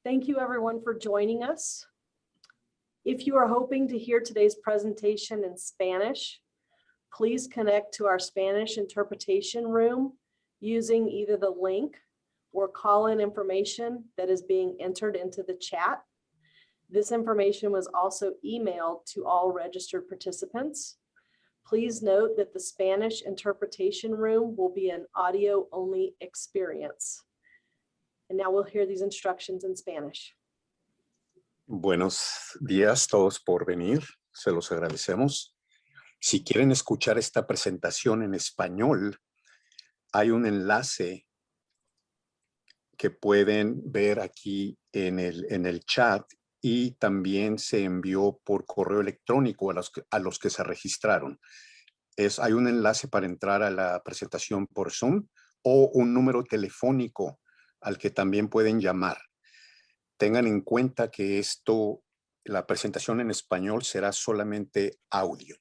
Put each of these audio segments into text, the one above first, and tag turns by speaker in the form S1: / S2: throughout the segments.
S1: Thank you everyone for joining us. If you are hoping to hear today's presentation in Spanish, please connect to our Spanish interpretation room using either the link or call-in information that is being entered into the chat. This information was also emailed to all registered participants. Please note that the Spanish interpretation room will be an audio-only experience. And now we'll hear these instructions in Spanish.
S2: Buenos días todos por venir, se los agradecemos. Si quieren escuchar esta presentación en español, hay un enlace que pueden ver aquí en el chat y también se envió por correo electrónico a los que se registraron. Hay un enlace para entrar a la presentación por Zoom o un número telefónico al que también pueden llamar. Tengan en cuenta que la presentación en español será solamente audio.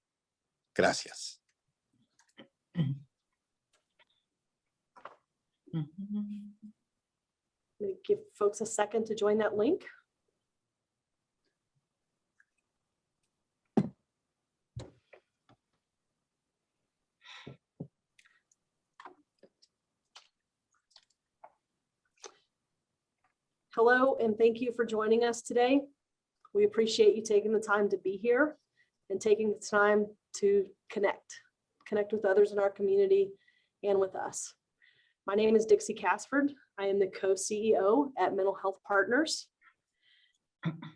S2: Gracias.
S1: Give folks a second to join that link. Hello, and thank you for joining us today. We appreciate you taking the time to be here and taking the time to connect with others in our community and with us. My name is Dixie Casford. I am the co-CEO at Mental Health Partners.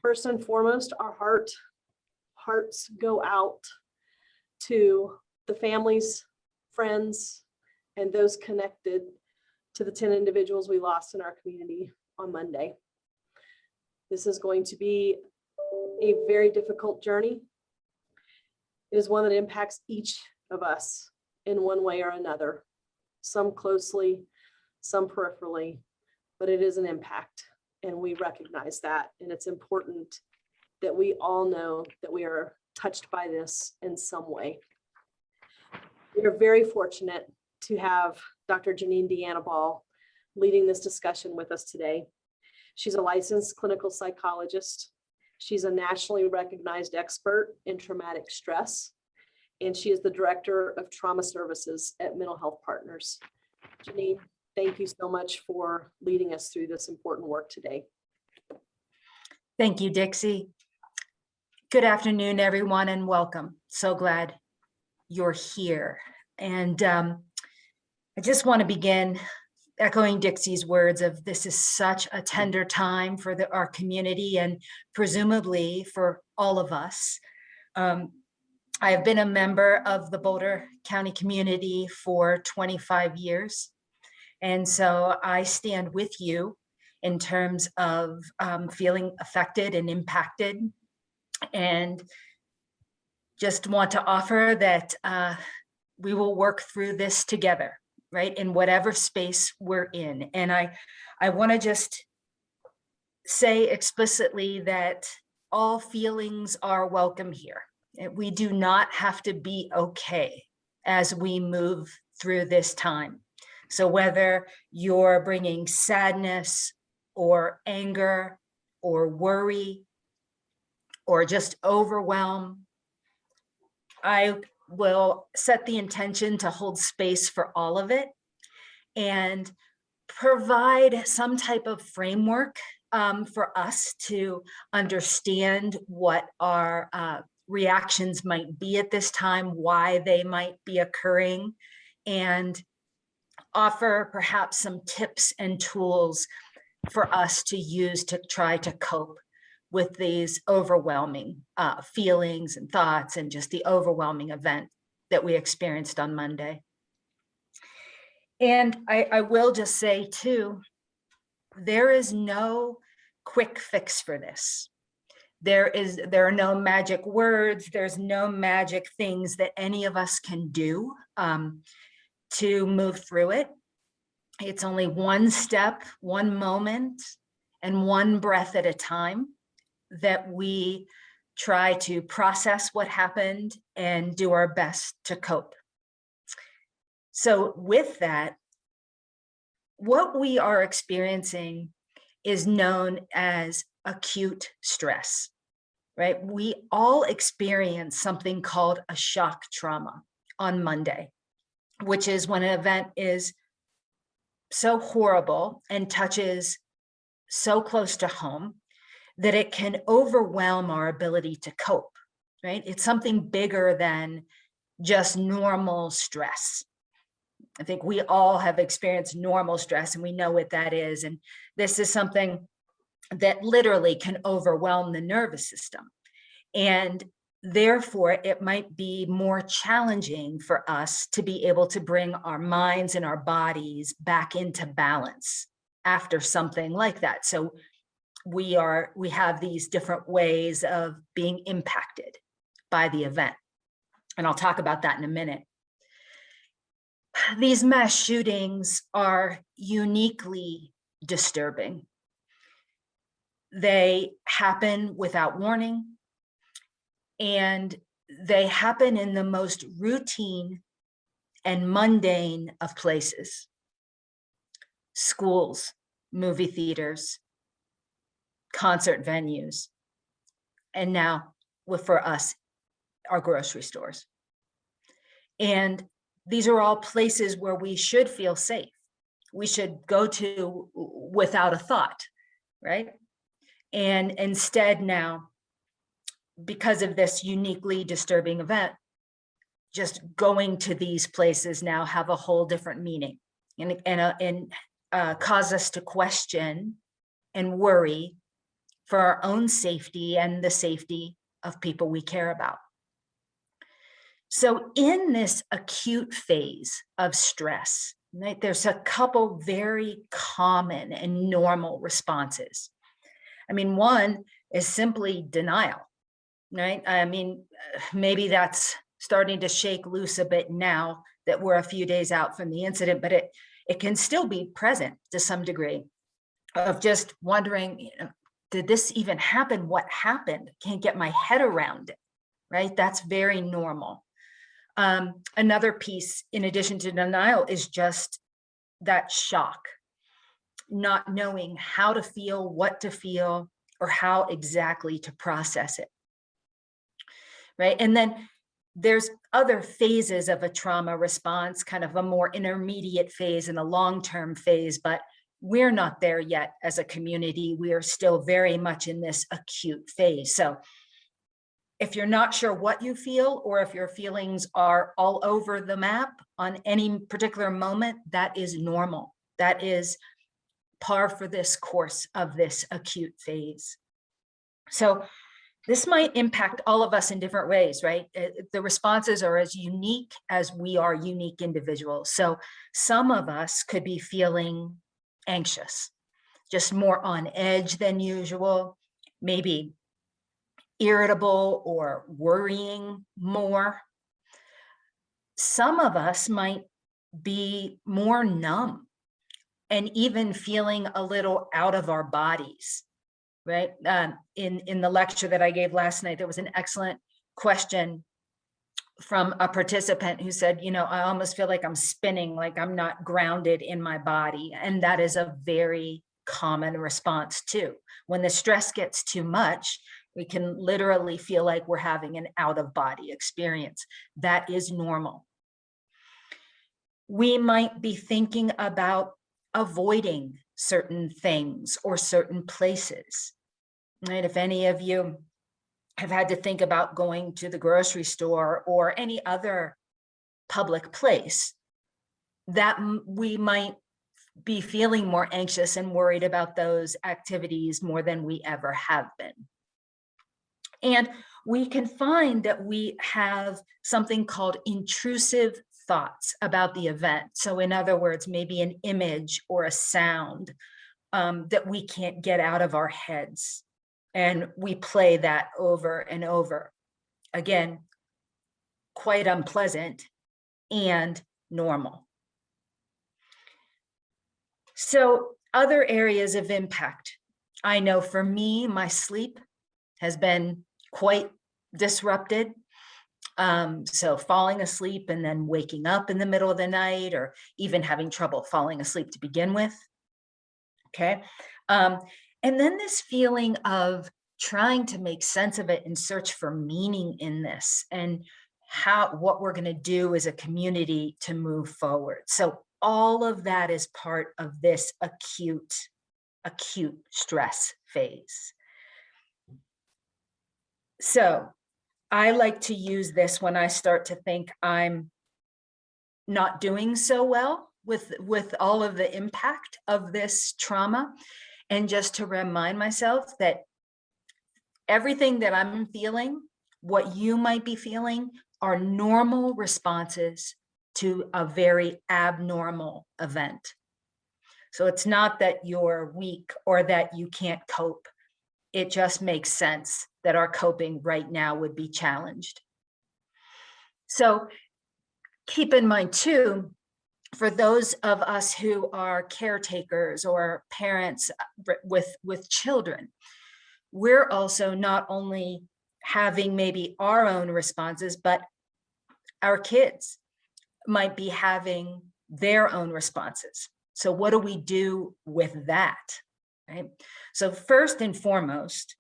S1: First and foremost, our hearts go out to the families, friends, and those connected to the 10 individuals we lost in our community on Monday. This is going to be a very difficult journey. It is one that impacts each of us in one way or another, some closely, some peripherally, but it is an impact, and we recognize that, and it's important that we all know that we are touched by this in some way. We are very fortunate to have Dr. Janine D'Anibal leading this discussion with us today. She's a licensed clinical psychologist. She's a nationally recognized expert in traumatic stress, and she is the director of trauma services at Mental Health Partners. Janine, thank you so much for leading us through this important work today.
S3: Thank you, Dixie. Good afternoon, everyone, and welcome. So glad you're here. And I just want to begin echoing Dixie's words of this is such a tender time for our community and presumably for all of us. I have been a member of the Boulder County community for 25 years. And so I stand with you in terms of feeling affected and impacted, and just want to offer that we will work through this together, right, in whatever space we're in. And I want to just say explicitly that all feelings are welcome here. We do not have to be okay as we move through this time. So whether you're bringing sadness or anger or worry or just overwhelm, I will set the intention to hold space for all of it and provide some type of framework for us to understand what our reactions might be at this time, why they might be occurring, and offer perhaps some tips and tools for us to use to try to cope with these overwhelming feelings and thoughts and just the overwhelming event that we experienced on Monday. And I will just say too, there is no quick fix for this. There are no magic words. There's no magic things that any of us can do to move through it. It's only one step, one moment, and one breath at a time that we try to process what happened and do our best to cope. So with that, what we are experiencing is known as acute stress, right? We all experience something called a shock trauma on Monday, which is when an event is so horrible and touches so close to home that it can overwhelm our ability to cope, right? It's something bigger than just normal stress. I think we all have experienced normal stress and we know what that is. And this is something that literally can overwhelm the nervous system. And therefore, it might be more challenging for us to be able to bring our minds and our bodies back into balance after something like that. So we have these different ways of being impacted by the event. And I'll talk about that in a minute. These mass shootings are uniquely disturbing. They happen without warning, and they happen in the most routine and mundane of places. Schools, movie theaters, concert venues, and now, for us, our grocery stores. And these are all places where we should feel safe. We should go to without a thought, right? And instead now, because of this uniquely disturbing event, just going to these places now have a whole different meaning and cause us to question and worry for our own safety and the safety of people we care about. So in this acute phase of stress, right, there's a couple very common and normal responses. I mean, one is simply denial, right? I mean, maybe that's starting to shake loose a bit now that we're a few days out from the incident, but it can still be present to some degree of just wondering, did this even happen? What happened? Can't get my head around it, right? That's very normal. Another piece, in addition to denial, is just that shock, not knowing how to feel, what to feel, or how exactly to process it, right? And then there's other phases of a trauma response, kind of a more intermediate phase and a long-term phase, but we're not there yet as a community. We are still very much in this acute phase. So if you're not sure what you feel, or if your feelings are all over the map on any particular moment, that is normal. That is par for this course of this acute phase. So this might impact all of us in different ways, right? The responses are as unique as we are unique individuals. So some of us could be feeling anxious, just more on edge than usual, maybe irritable or worrying more. Some of us might be more numb and even feeling a little out of our bodies, right? In the lecture that I gave last night, there was an excellent question from a participant who said, I almost feel like I'm spinning, like I'm not grounded in my body. And that is a very common response too. When the stress gets too much, we can literally feel like we're having an out-of-body experience. That is normal. We might be thinking about avoiding certain things or certain places, right? If any of you have had to think about going to the grocery store or any other public place, that we might be feeling more anxious and worried about those activities more than we ever have been. And we can find that we have something called intrusive thoughts about the event. So in other words, maybe an image or a sound that we can't get out of our heads. And we play that over and over. Again, quite unpleasant and normal. So other areas of impact. I know for me, my sleep has been quite disrupted. So falling asleep and then waking up in the middle of the night, or even having trouble falling asleep to begin with, okay? And then this feeling of trying to make sense of it and search for meaning in this, and what we're going to do as a community to move forward. So all of that is part of this acute stress phase. So I like to use this when I start to think I'm not doing so well with all of the impact of this trauma, and just to remind myself that everything that I'm feeling, what you might be feeling, are normal responses to a very abnormal event. So it's not that you're weak or that you can't cope. It just makes sense that our coping right now would be challenged. So keep in mind too, for those of us who are caretakers or parents with children, we're also not only having maybe our own responses, but our kids might be having their own responses. So what do we do with that, right? So first and foremost,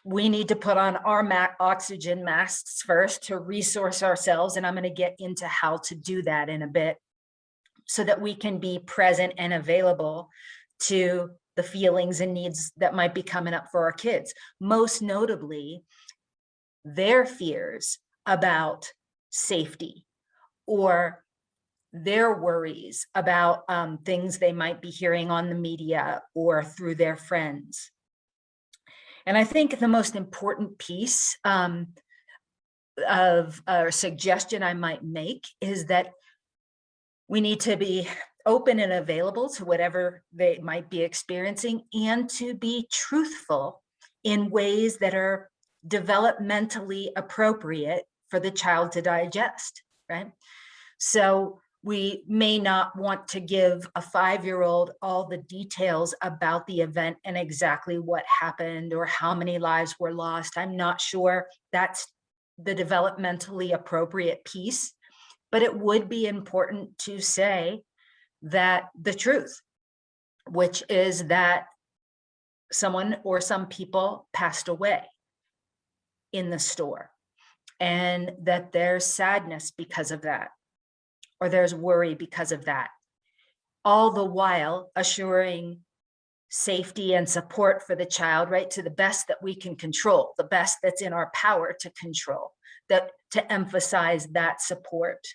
S3: we need to put on our oxygen masks first to resource ourselves. And I'm going to get into how to do that in a bit, so that we can be present and available to the feelings and needs that might be coming up for our kids. Most notably, their fears about safety, or their worries about things they might be hearing on the media or through their friends. And I think the most important piece of a suggestion I might make is that we need to be open and available to whatever they might be experiencing, and to be truthful in ways that are developmentally appropriate for the child to digest, right? So we may not want to give a 5-year-old all the details about the event and exactly what happened or how many lives were lost. I'm not sure that's the developmentally appropriate piece, but it would be important to say that the truth, which is that someone or some people passed away in the store, and that there's sadness because of that, or there's worry because of that, all the while assuring safety and support for the child, right, to the best that we can control, the best that's in our power to control. That to emphasize that support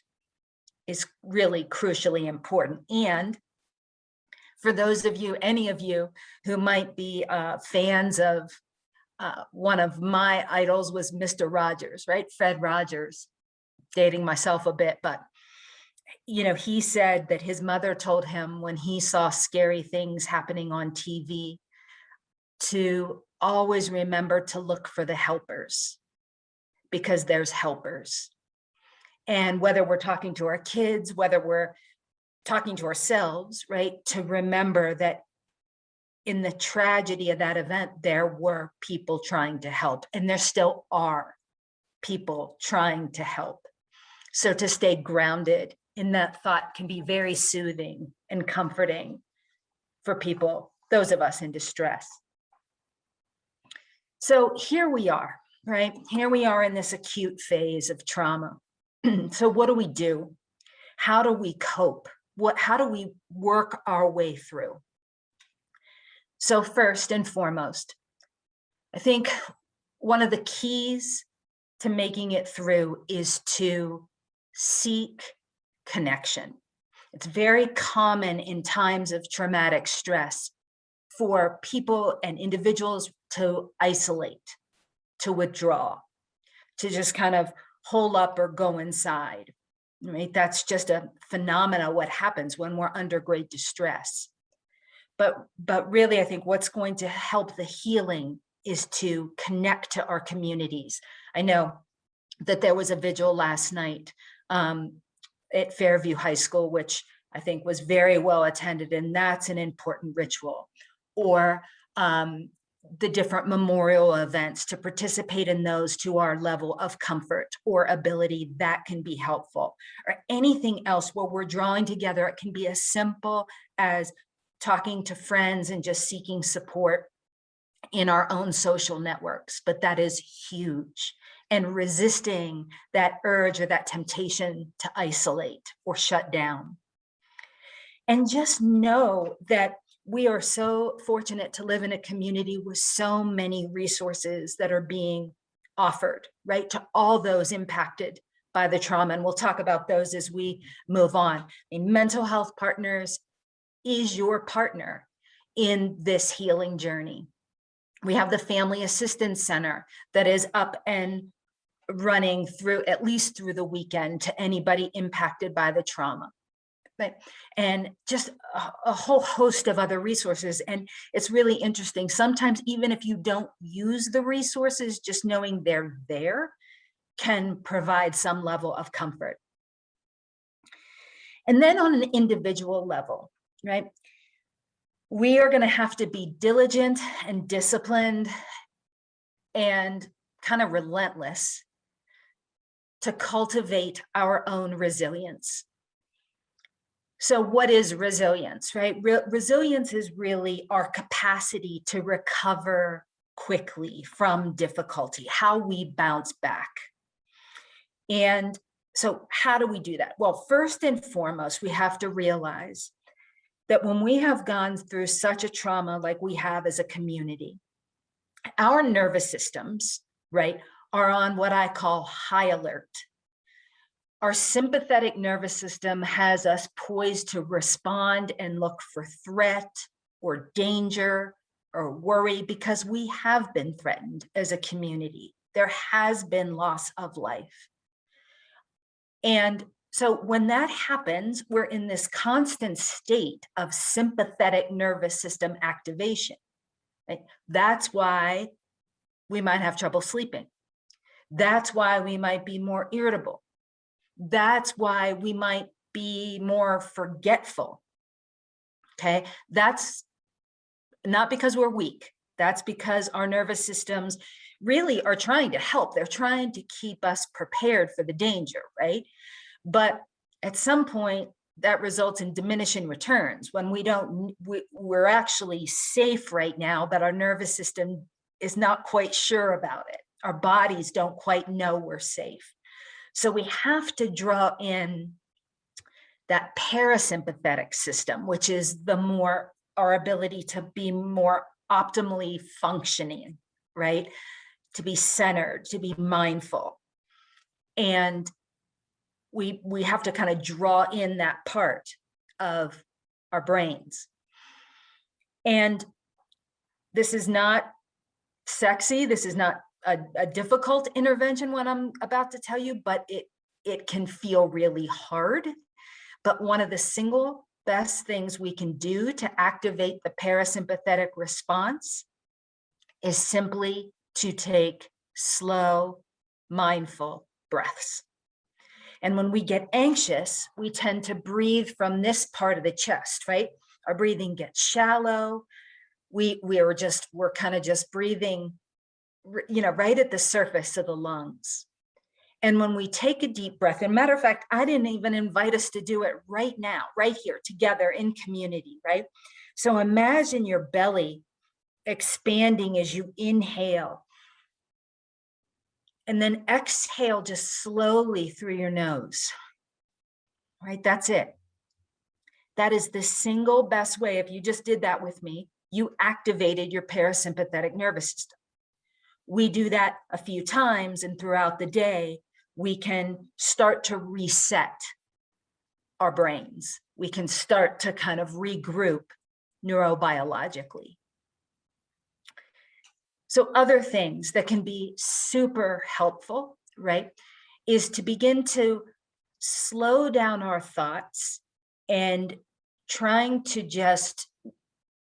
S3: is really crucially important. And for those of you, any of you who might be fans of one of my idols was Mr. Rogers, right? Fred Rogers, dating myself a bit, but you know, he said that his mother told him when he saw scary things happening on TV to always remember to look for the helpers, because there's helpers. And whether we're talking to our kids, whether we're talking to ourselves, right, to remember that in the tragedy of that event, there were people trying to help, and there still are people trying to help. So to stay grounded in that thought can be very soothing and comforting for people, those of us in distress. So here we are, right? Here we are in this acute phase of trauma. So what do we do? How do we cope? How do we work our way through? So first and foremost, I think one of the keys to making it through is to seek connection. It's very common in times of traumatic stress for people and individuals to isolate, to withdraw, to just kind of hole up or go inside, right? That's just a phenomena, what happens when we're under great distress. But really, I think what's going to help the healing is to connect to our communities. I know that there was a vigil last night at Fairview High School, which I think was very well attended, and that's an important ritual. Or the different memorial events, to participate in those to our level of comfort or ability, that can be helpful. Or anything else where we're drawing together, it can be as simple as talking to friends and just seeking support in our own social networks, but that is huge. And resisting that urge or that temptation to isolate or shut down. And just know that we are so fortunate to live in a community with so many resources that are being offered, right, to all those impacted by the trauma. And we'll talk about those as we move on. Mental Health Partners is your partner in this healing journey. We have the Family Assistance Center that is up and running through, at least through the weekend, to anybody impacted by the trauma. Right? And just a whole host of other resources. And it's really interesting. Sometimes, even if you don't use the resources, just knowing they're there can provide some level of comfort. And then on an individual level, right? We are going to have to be diligent and disciplined and kind of relentless to cultivate our own resilience. So what is resilience, right? Resilience is really our capacity to recover quickly from difficulty, how we bounce back. And so how do we do that? Well, first and foremost, we have to realize that when we have gone through such a trauma like we have as a community, our nervous systems, right, are on what I call high alert. Our sympathetic nervous system has us poised to respond and look for threat or danger or worry because we have been threatened as a community. There has been loss of life. And so when that happens, we're in this constant state of sympathetic nervous system activation. Right? That's why we might have trouble sleeping. That's why we might be more irritable. That's why we might be more forgetful. Okay, that's not because we're weak. That's because our nervous systems really are trying to help. They're trying to keep us prepared for the danger, right? But at some point, that results in diminishing returns when we're actually safe right now, but our nervous system is not quite sure about it. Our bodies don't quite know we're safe. So we have to draw in that parasympathetic system, which is our ability to be more optimally functioning, right? To be centered, to be mindful. And we have to kind of draw in that part of our brains. And this is not sexy. This is not a difficult intervention, what I'm about to tell you, but it can feel really hard. But one of the single best things we can do to activate the parasympathetic response is simply to take slow, mindful breaths. And when we get anxious, we tend to breathe from this part of the chest, right? Our breathing gets shallow. We're kind of just breathing, right at the surface of the lungs. And when we take a deep breath, and matter of fact, I didn't even invite us to do it right now, right here together in community, right? So imagine your belly expanding as you inhale. And then exhale just slowly through your nose, right? That's it. That is the single best way. If you just did that with me, you activated your parasympathetic nervous system. We do that a few times, and throughout the day, we can start to reset our brains. We can start to kind of regroup neurobiologically. So other things that can be super helpful, right, is to begin to slow down our thoughts and trying to just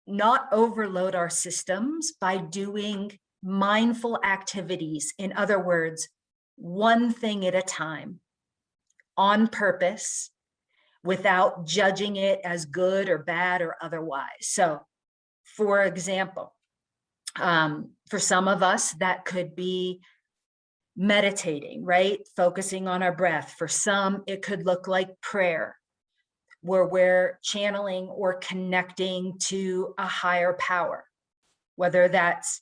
S3: not overload our systems by doing mindful activities. In other words, one thing at a time, on purpose, without judging it as good or bad or otherwise. So, for example, for some of us, that could be meditating, right? Focusing on our breath. For some, it could look like prayer. where we're channeling or connecting to a higher power, whether that's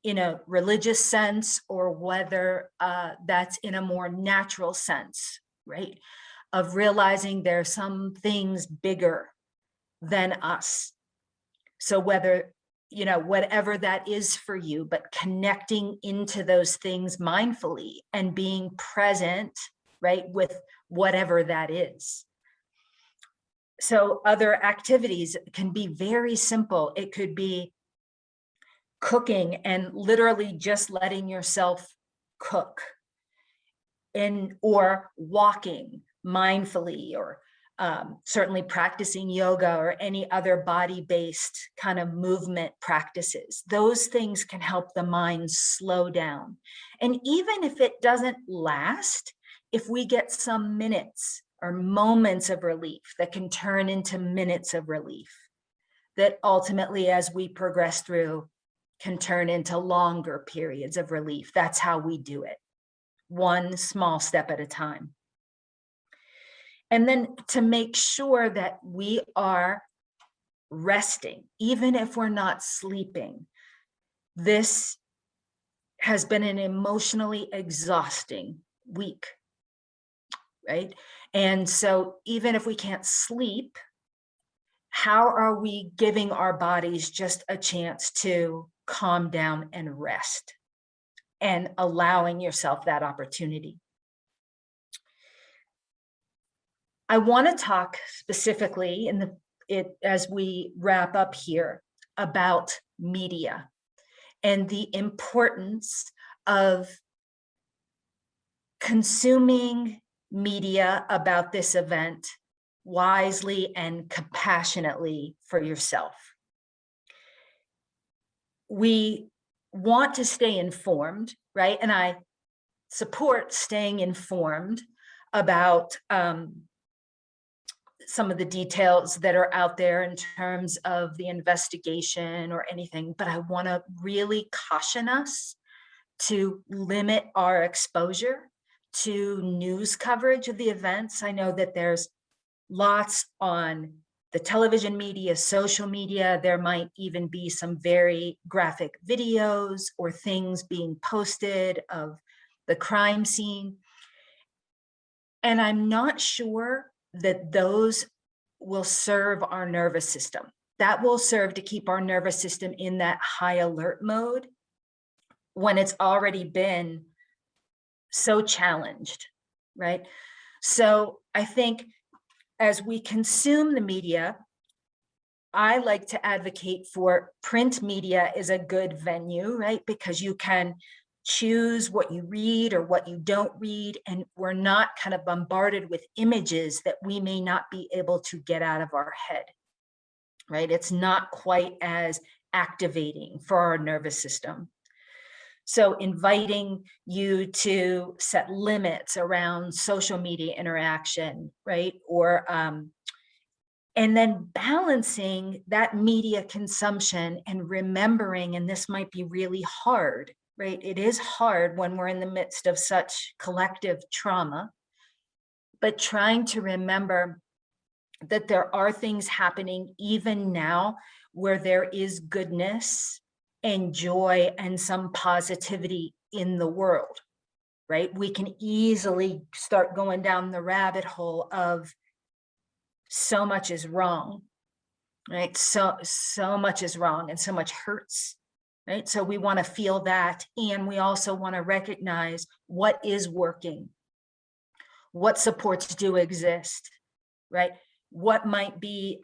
S3: in a religious sense or whether that's in a more natural sense, right? Of realizing there's some things bigger than us. So whether, whatever that is for you, but connecting into those things mindfully and being present, right, with whatever that is. So other activities can be very simple. It could be cooking and literally just letting yourself cook, or walking mindfully, or certainly practicing yoga or any other body-based kind of movement practices. Those things can help the mind slow down. And even if it doesn't last, if we get some minutes or moments of relief that can turn into minutes of relief, that ultimately, as we progress through, can turn into longer periods of relief. That's how we do it, one small step at a time. And then to make sure that we are resting, even if we're not sleeping. This has been an emotionally exhausting week, right? And so even if we can't sleep, how are we giving our bodies just a chance to calm down and rest, and allowing yourself that opportunity? I want to talk specifically as we wrap up here about media and the importance of consuming media about this event wisely and compassionately for yourself. We want to stay informed, right? And I support staying informed about some of the details that are out there in terms of the investigation or anything, but I want to really caution us to limit our exposure to news coverage of the events. I know that there's lots on the television media, social media. There might even be some very graphic videos or things being posted of the crime scene. And I'm not sure that those will serve our nervous system. That will serve to keep our nervous system in that high alert mode when it's already been so challenged, right? So I think as we consume the media, I like to advocate for print media is a good venue, right? Because you can choose what you read or what you don't read, and we're not kind of bombarded with images that we may not be able to get out of our head, right? It's not quite as activating for our nervous system. So inviting you to set limits around social media interaction, right? Or and then balancing that media consumption and remembering, and this might be really hard, right? It is hard when we're in the midst of such collective trauma, but trying to remember that there are things happening even now where there is goodness and joy and some positivity in the world, right? We can easily start going down the rabbit hole of so much is wrong, right? So much is wrong and so much hurts, right? So we want to feel that. And we also want to recognize what is working, what supports do exist, right? What might be,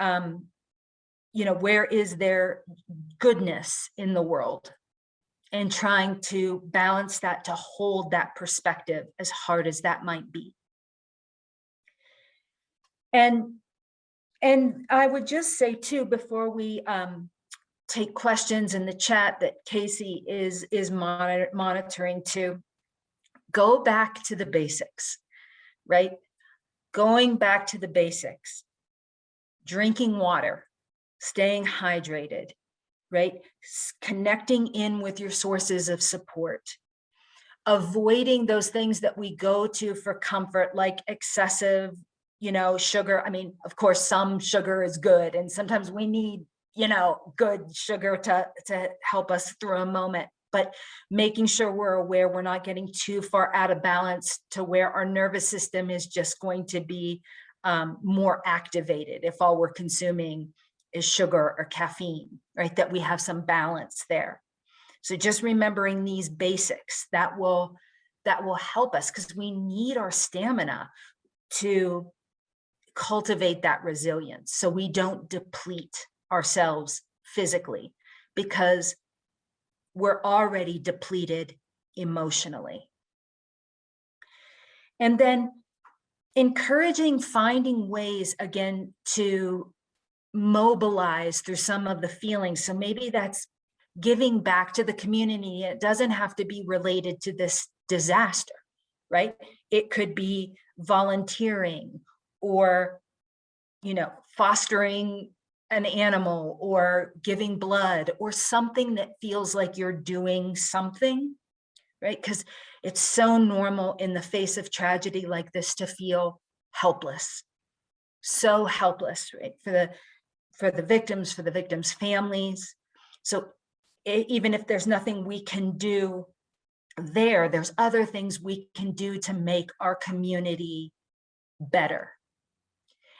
S3: where is there goodness in the world, and trying to balance that, to hold that perspective as hard as that might be. And I would just say too, before we take questions in the chat that Casey is monitoring too, go back to the basics, right? Going back to the basics, drinking water, staying hydrated, right? Connecting in with your sources of support, avoiding those things that we go to for comfort, like excessive sugar. I mean, of course, some sugar is good, and sometimes we need, good sugar to help us through a moment. But making sure we're aware we're not getting too far out of balance to where our nervous system is just going to be more activated if all we're consuming is sugar or caffeine, right? That we have some balance there. So just remembering these basics, that will help us, because we need our stamina to cultivate that resilience so we don't deplete ourselves physically, because we're already depleted emotionally. And then encouraging finding ways, again, to mobilize through some of the feelings. So maybe that's giving back to the community. It doesn't have to be related to this disaster, right? It could be volunteering, or, fostering an animal, or giving blood, or something that feels like you're doing something, right? Because it's so normal in the face of tragedy like this to feel helpless, so helpless, right? For the victims' families. So even if there's nothing we can do there's other things we can do to make our community better.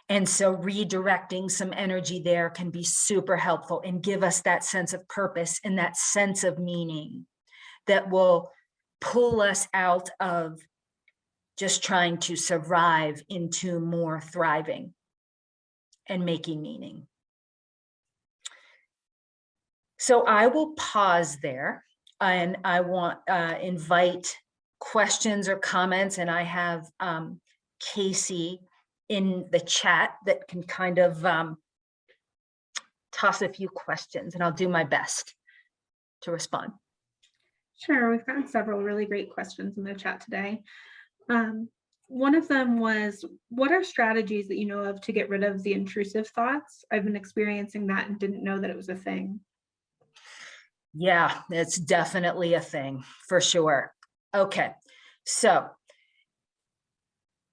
S3: And so redirecting some energy there can be super helpful and give us that sense of purpose and that sense of meaning that will pull us out of just trying to survive into more thriving and making meaning. So I will pause there, and I want invite questions or comments, and I have Casey in the chat that can kind of toss a few questions, and I'll do my best to respond.
S4: Sure, we've gotten several really great questions in the chat today. One of them was, what are strategies that you know of to get rid of the intrusive thoughts? I've been experiencing that and didn't know that it was a thing.
S3: Yeah, it's definitely a thing for sure. Okay, so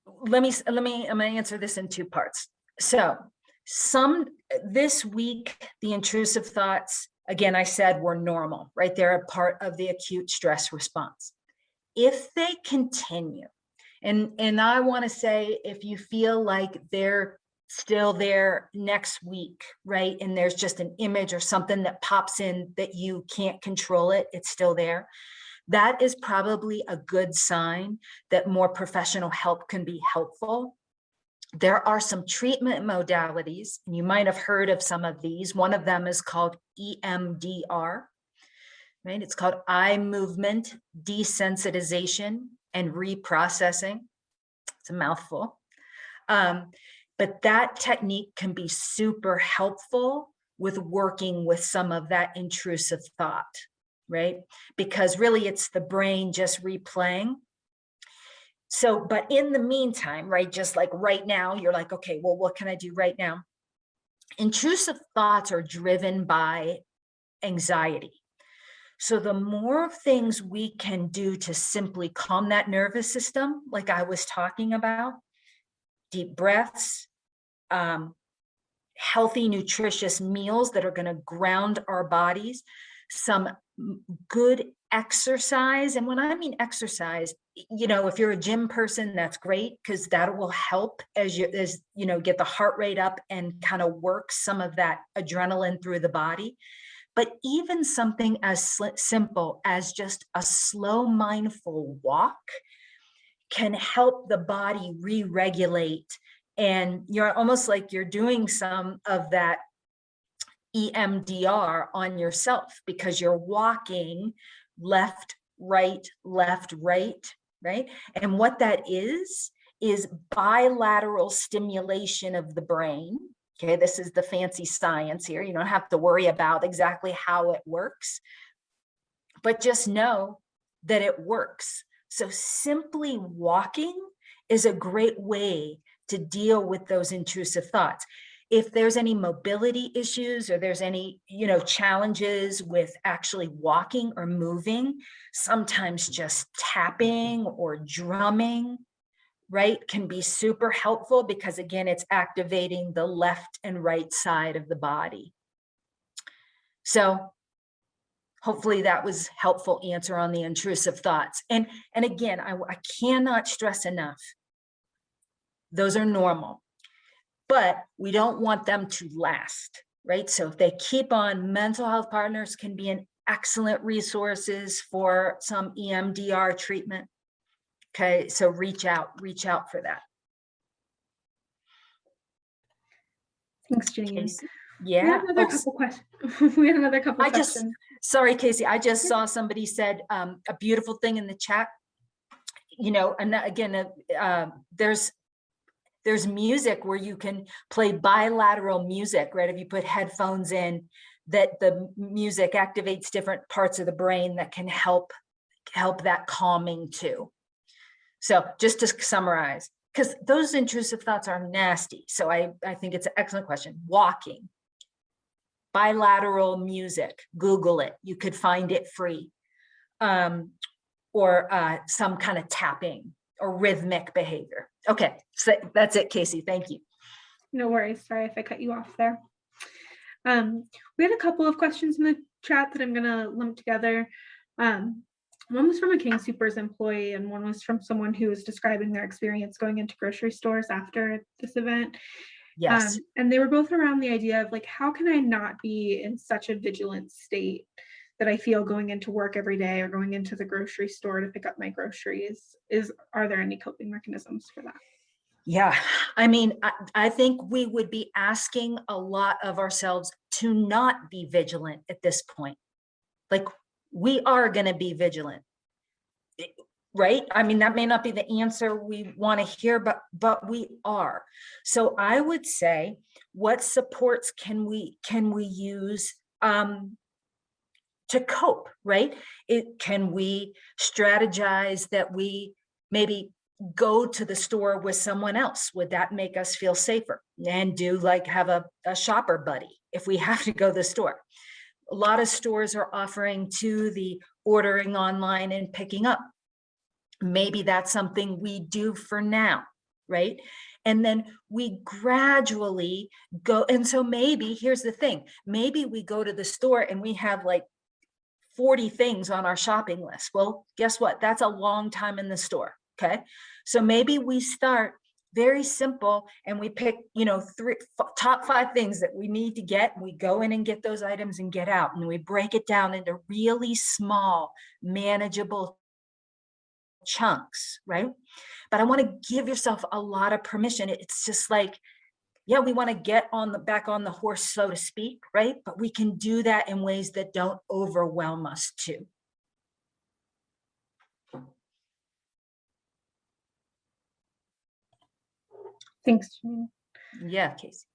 S3: I'm gonna answer this in two parts. So this week, the intrusive thoughts, again, I said were normal, right? They're a part of the acute stress response. If they continue, and I want to say, if you feel like they're still there next week, right? And there's just an image or something that pops in that you can't control it, it's still there. That is probably a good sign that more professional help can be helpful. There are some treatment modalities, and you might have heard of some of these. One of them is called EMDR, right? It's called eye movement desensitization and reprocessing. It's a mouthful. But that technique can be super helpful with working with some of that intrusive thought, right? Because really it's the brain just replaying. So, but in the meantime, right, just like right now, you're like, okay, well, what can I do right now? Intrusive thoughts are driven by anxiety. So the more things we can do to simply calm that nervous system, like I was talking about, deep breaths, healthy, nutritious meals that are going to ground our bodies, some good exercise. And when I mean exercise, if you're a gym person, that's great, because that will help as you get the heart rate up and kind of work some of that adrenaline through the body. But even something as simple as just a slow, mindful walk can help the body re-regulate. And you're almost like you're doing some of that EMDR on yourself, because you're walking left, right, right? And what that is bilateral stimulation of the brain. Okay, this is the fancy science here. You don't have to worry about exactly how it works, but just know that it works. So simply walking is a great way to deal with those intrusive thoughts. If there's any mobility issues, or there's any, challenges with actually walking or moving, sometimes just tapping or drumming, right, can be super helpful because again, it's activating the left and right side of the body. So hopefully that was helpful answer on the intrusive thoughts. And again, I cannot stress enough, those are normal, but we don't want them to last, right? So if they keep on, mental health partners can be an excellent resources for some EMDR treatment. Okay, so reach out for that.
S4: Thanks, Jane.
S3: Casey?
S4: We had
S3: Yeah.
S4: another couple questions. We had another couple questions.
S3: Sorry, Casey, I just saw somebody said a beautiful thing in the chat. You know, and again, there's music where you can play bilateral music, right? If you put headphones in, that the music activates different parts of the brain that can help that calming too. So just to summarize, because those intrusive thoughts are nasty. So I think it's an excellent question. Walking, bilateral music, Google it. You could find it free. Or some kind of tapping or rhythmic behavior. Okay, so that's it, Casey. Thank you.
S4: No worries. Sorry if I cut you off there. We had a couple of questions in the chat that I'm going to lump together. One was from a King Soopers employee, and one was from someone who was describing their experience going into grocery stores after this event.
S3: Yes.
S4: And they were both around the idea of like, how can I not be in such a vigilant state that I feel going into work every day or going into the grocery store to pick up my groceries? Are there any coping mechanisms for that?
S3: Yeah, I mean, I think we would be asking a lot of ourselves to not be vigilant at this point. Like, we are going to be vigilant, right? I mean, that may not be the answer we want to hear, but we are. So I would say, what supports can we use to cope, right? Can we strategize that we maybe go to the store with someone else? Would that make us feel safer? And do like have a shopper buddy if we have to go to the store. A lot of stores are offering to the ordering online and picking up. Maybe that's something we do for now, right? And then we gradually go. And so maybe, here's the thing, maybe we go to the store and we have like 40 things on our shopping list. Well, guess what? That's a long time in the store. Okay. So maybe we start very simple and we pick, top 5 things that we need to get. We go in and get those items and get out, and we break it down into really small, manageable chunks, right? But I want to give yourself a lot of permission. It's just like, yeah, we want to get back on the horse, so to speak, right? But we can do that in ways that don't overwhelm us too.
S4: Thanks, Janine.
S3: Yeah, Casey.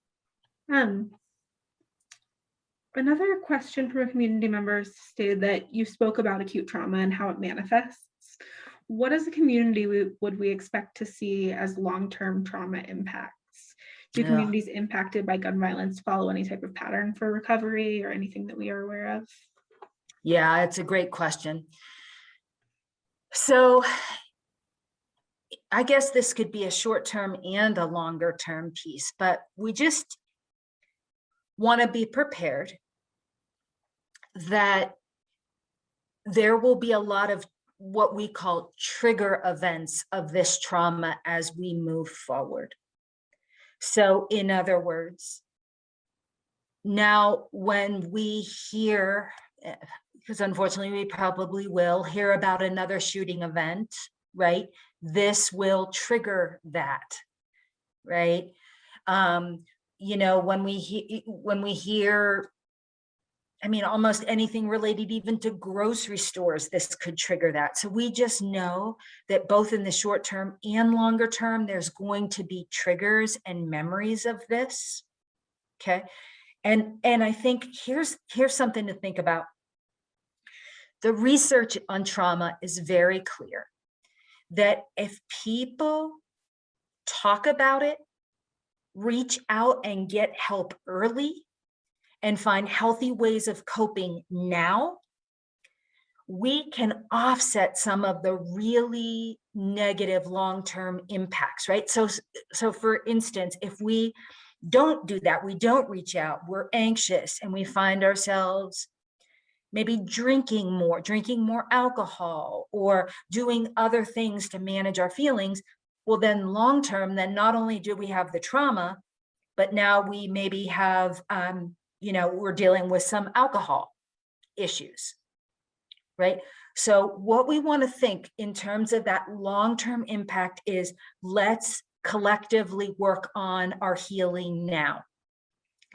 S4: Another question from a community member stated that you spoke about acute trauma and how it manifests. What as a community would we expect to see as long-term trauma impacts? Do communities impacted by gun violence follow any type of pattern for recovery or anything that we are aware of?
S3: Yeah, it's a great question. So I guess this could be a short-term and a longer-term piece, but we just want to be prepared that there will be a lot of what we call trigger events of this trauma as we move forward. So in other words, now when we hear, because unfortunately we probably will hear about another shooting event, right? This will trigger that, right? When we hear, I mean, almost anything related even to grocery stores, this could trigger that. So we just know that both in the short term and longer term, there's going to be triggers and memories of this, okay? And I think here's something to think about. The research on trauma is very clear that if people talk about it, reach out and get help early, and find healthy ways of coping now, we can offset some of the really negative long-term impacts, right? So for instance, if we don't do that, we don't reach out, we're anxious, and we find ourselves maybe drinking more alcohol, or doing other things to manage our feelings, well, then long term, then not only do we have the trauma, but now we maybe have, we're dealing with some alcohol issues, right? So what we want to think in terms of that long-term impact is, let's collectively work on our healing now.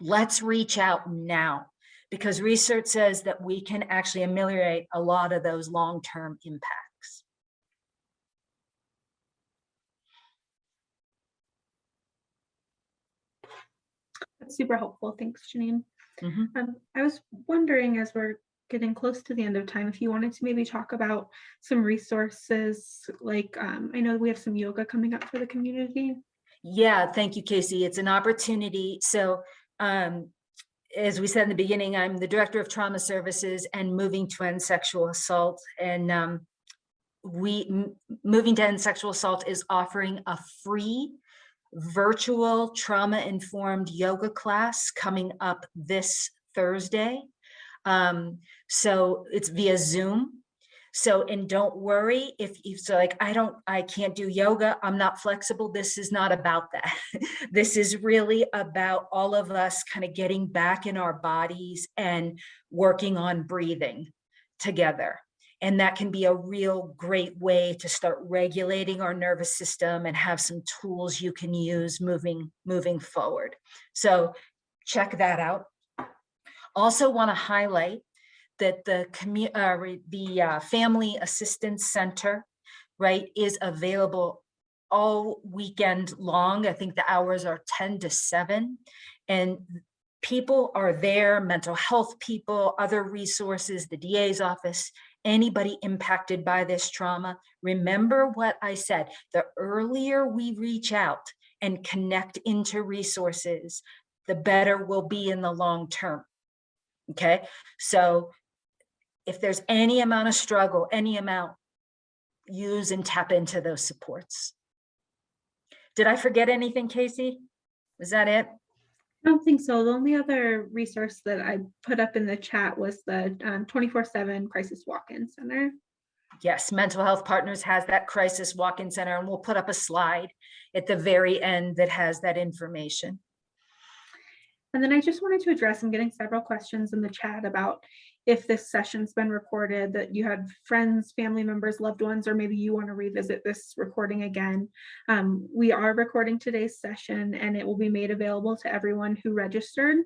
S3: Let's reach out now, because research says that we can actually ameliorate a lot of those long-term impacts.
S4: That's super helpful. Thanks, Janine.
S3: Mm-hmm.
S4: I was wondering, as we're getting close to the end of time, if you wanted to maybe talk about some resources, like I know we have some yoga coming up for the community.
S3: Yeah, thank you, Casey. It's an opportunity. So as we said in the beginning, I'm the director of trauma services and Moving to End Sexual Assault. And Moving to End Sexual Assault is offering a free virtual trauma-informed yoga class coming up this Thursday. So it's via Zoom. So, and don't worry if you so like, I can't do yoga, I'm not flexible. This is not about that. This is really about all of us kind of getting back in our bodies and working on breathing together. And that can be a real great way to start regulating our nervous system and have some tools you can use moving forward. So check that out. Also want to highlight that the Family Assistance Center, right, is available all weekend long. I think the hours are 10 to 7. And people are there, mental health people, other resources, the DA's office, anybody impacted by this trauma. Remember what I said, the earlier we reach out and connect into resources, the better we'll be in the long term. Okay, so if there's any amount of struggle, any amount, use and tap into those supports. Did I forget anything, Casey? Was that it?
S4: I don't think so. The only other resource that I put up in the chat was the 24/7 Crisis Walk-In Center.
S3: Yes, Mental Health Partners has that Crisis Walk-In Center, and we'll put up a slide at the very end that has that information.
S4: And then I just wanted to address, I'm getting several questions in the chat about if this session's been recorded, that you had friends, family members, loved ones, or maybe you want to revisit this recording again. We are recording today's session, and it will be made available to everyone who registered,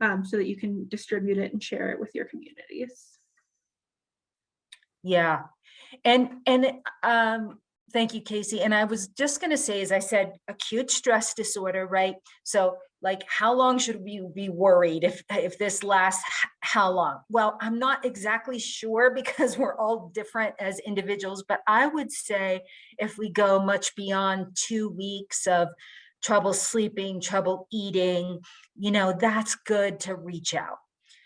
S4: so that you can distribute it and share it with your communities.
S3: Yeah, and thank you, Casey. And I was just going to say, as I said, acute stress disorder, right? So like, how long should we be worried if this lasts how long? Well, I'm not exactly sure, because we're all different as individuals, but I would say if we go much beyond 2 weeks of trouble sleeping, trouble eating, that's good to reach out.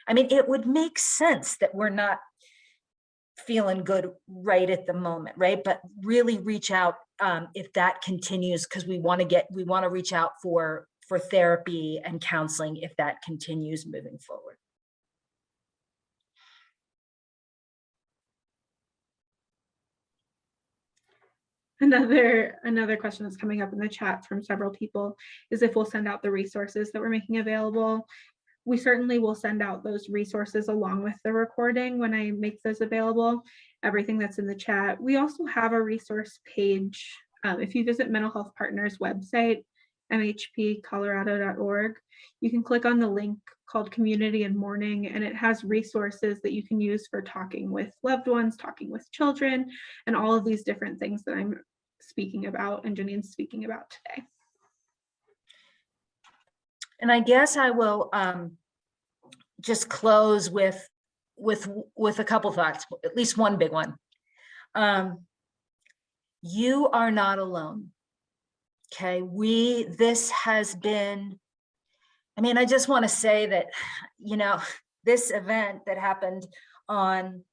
S3: I mean, it would make sense that we're not feeling good right at the moment, right? But really reach out if that continues, because we want to reach out for therapy and counseling if that continues moving forward.
S4: Another question that's coming up in the chat from several people is if we'll send out the resources that we're making available. We certainly will send out those resources along with the recording when I make those available, everything that's in the chat. We also have a resource page. If you visit Mental Health Partners website, mhpcolorado.org, you can click on the link called Community and Mourning, and it has resources that you can use for talking with loved ones, talking with children, and all of these different things that I'm speaking about and Janine's speaking about today.
S3: And I guess I will just close with a couple thoughts, at least one big one. You are not alone. Okay, this has been, I just want to say that, this event that happened on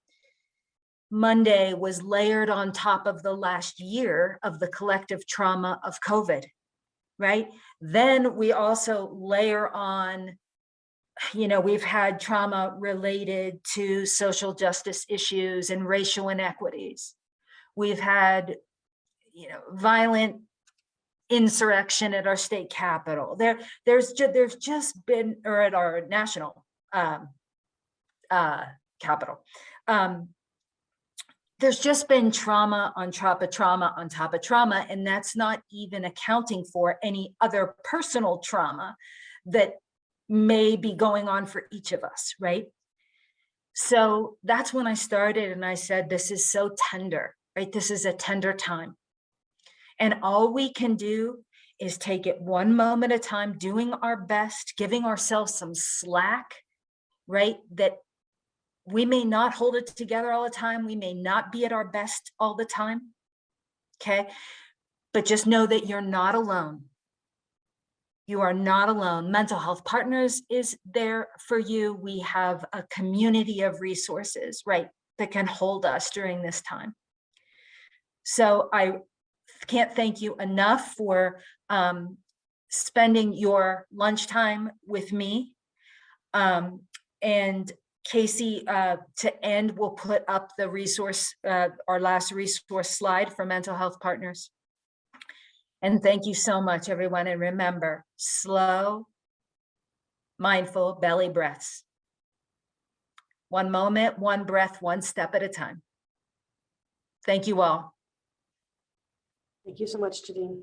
S3: Monday was layered on top of the last year of the collective trauma of COVID, right? Then we also layer on, we've had trauma related to social justice issues and racial inequities. We've had, violent insurrection at our state capitol. There's just been, or at our national capital. There's just been trauma on top of trauma on top of trauma, and that's not even accounting for any other personal trauma that may be going on for each of us, right? So that's when I started and I said, this is so tender, right? This is a tender time. And all we can do is take it one moment at a time, doing our best, giving ourselves some slack, right? That we may not hold it together all the time. We may not be at our best all the time, okay? But just know that you're not alone. You are not alone. Mental Health Partners is there for you. We have a community of resources, right, that can hold us during this time. So I can't thank you enough for spending your lunchtime with me. And Casey, to end, we'll put up the resource, our last resource slide for Mental Health Partners. And thank you so much, everyone. And remember, slow, mindful belly breaths. One moment, one breath, one step at a time. Thank you all.
S1: Thank you so much, Jadine.